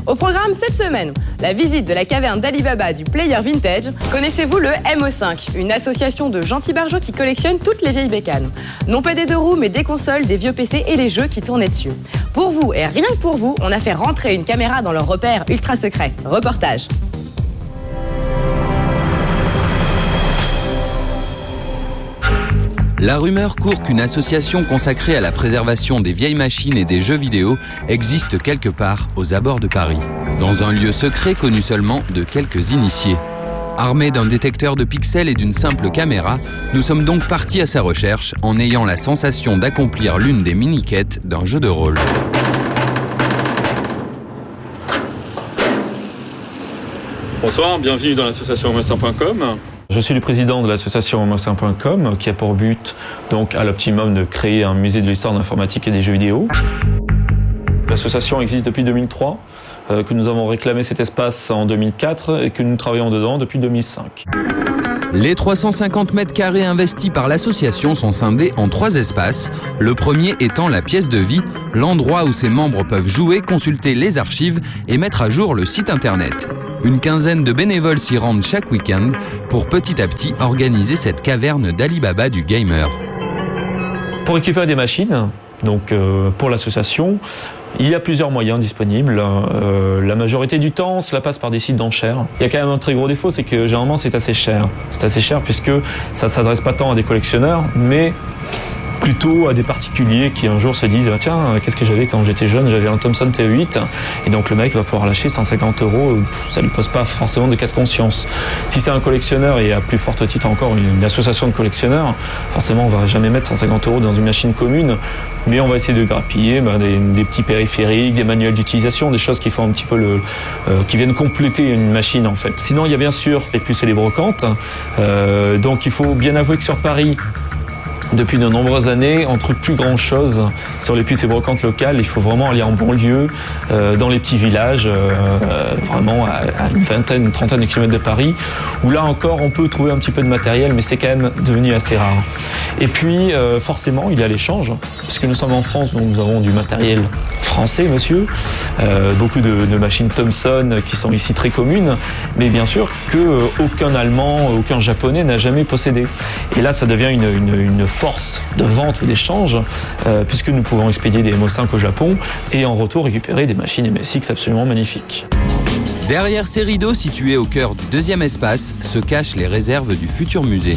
Au programme cette semaine, la visite de la caverne d'Alibaba du Player Vintage. Connaissez-vous le MO5, une association de gentils barjots qui collectionne toutes les vieilles bécanes. Non pas des deux roues, mais des consoles, des vieux PC et les jeux qui tournaient dessus. Pour vous, et rien que pour vous, on a fait rentrer une caméra dans leur repère ultra secret. Reportage. La rumeur court qu'une association consacrée à la préservation des vieilles machines et des jeux vidéo existe quelque part aux abords de Paris, dans un lieu secret connu seulement de quelques initiés. Armés d'un détecteur de pixels et d'une simple caméra, nous sommes donc partis à sa recherche en ayant la sensation d'accomplir l'une des mini-quêtes d'un jeu de rôle. Bonsoir, bienvenue dans l'association homosin.com. Je suis le président de l'association homosin.com qui a pour but, donc à l'optimum, de créer un musée de l'histoire de l'informatique et des jeux vidéo. L'association existe depuis 2003, que nous avons réclamé cet espace en 2004 et que nous travaillons dedans depuis 2005. Les 350 mètres carrés investis par l'association sont scindés en 3 espaces. Le premier étant la pièce de vie, l'endroit où ses membres peuvent jouer, consulter les archives et mettre à jour le site internet. Une quinzaine de bénévoles s'y rendent chaque week-end pour petit à petit organiser cette caverne d'Alibaba du gamer. Pour récupérer des machines, donc pour l'association, il y a plusieurs moyens disponibles. La majorité du temps, cela passe par des sites d'enchères. Il y a quand même un très gros défaut, c'est que généralement c'est assez cher. C'est assez cher puisque ça ne s'adresse pas tant à des collectionneurs, mais plutôt à des particuliers qui un jour se disent « Tiens, qu'est-ce que j'avais quand j'étais jeune? J'avais un Thomson TE8 » et donc le mec va pouvoir lâcher 150 €, ça lui pose pas forcément de cas de conscience. Si c'est un collectionneur et à plus forte titre encore une association de collectionneurs, forcément on va jamais mettre 150 € dans une machine commune, mais on va essayer de grappiller des petits périphériques, des manuels d'utilisation, des choses qui font un petit peu qui viennent compléter une machine en fait. Sinon il y a bien sûr les puces et les brocantes, donc il faut bien avouer que sur Paris, depuis de nombreuses années, on ne trouve plus grand chose sur les puces et brocantes locales. Il faut vraiment aller en banlieue, dans les petits villages, vraiment à une vingtaine, une trentaine de kilomètres de Paris, où là encore on peut trouver un petit peu de matériel, mais c'est quand même devenu assez rare. Et puis forcément il y a l'échange, puisque nous sommes en France, donc nous avons du matériel français, monsieur, beaucoup de machines Thomson qui sont ici très communes, mais bien sûr que aucun Allemand, aucun Japonais n'a jamais possédé. Et là ça devient une force de vente ou d'échange, puisque nous pouvons expédier des MO5 au Japon et en retour récupérer des machines MSX absolument magnifiques. Derrière ces rideaux situés au cœur du deuxième espace se cachent les réserves du futur musée.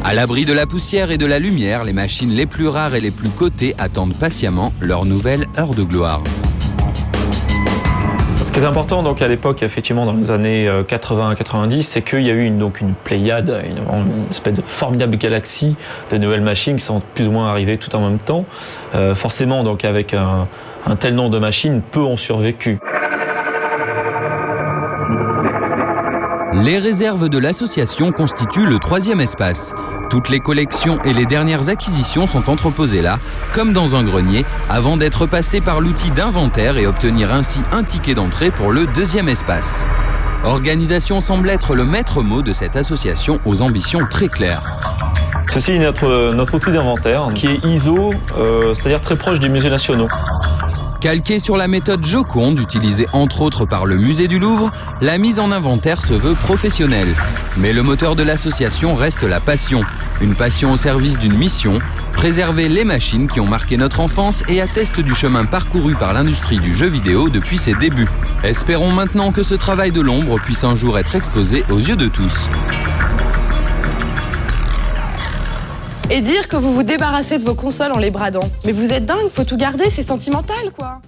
À l'abri de la poussière et de la lumière, les machines les plus rares et les plus cotées attendent patiemment leur nouvelle heure de gloire. Ce qui est important donc à l'époque, effectivement dans les années 80 à 90, c'est qu'il y a eu une pléiade, une espèce de formidable galaxie de nouvelles machines qui sont plus ou moins arrivées tout en même temps. Forcément donc avec un tel nombre de machines, peu ont survécu. Les réserves de l'association constituent le troisième espace. Toutes les collections et les dernières acquisitions sont entreposées là, comme dans un grenier, avant d'être passées par l'outil d'inventaire et obtenir ainsi un ticket d'entrée pour le deuxième espace. Organisation semble être le maître mot de cette association aux ambitions très claires. Ceci est notre outil d'inventaire qui est ISO, c'est-à-dire très proche des musées nationaux. Calquée sur la méthode Joconde, utilisée entre autres par le musée du Louvre, la mise en inventaire se veut professionnelle. Mais le moteur de l'association reste la passion. Une passion au service d'une mission, préserver les machines qui ont marqué notre enfance et attestent du chemin parcouru par l'industrie du jeu vidéo depuis ses débuts. Espérons maintenant que ce travail de l'ombre puisse un jour être exposé aux yeux de tous. Et dire que vous vous débarrassez de vos consoles en les bradant. Mais vous êtes dingue, faut tout garder, c'est sentimental quoi.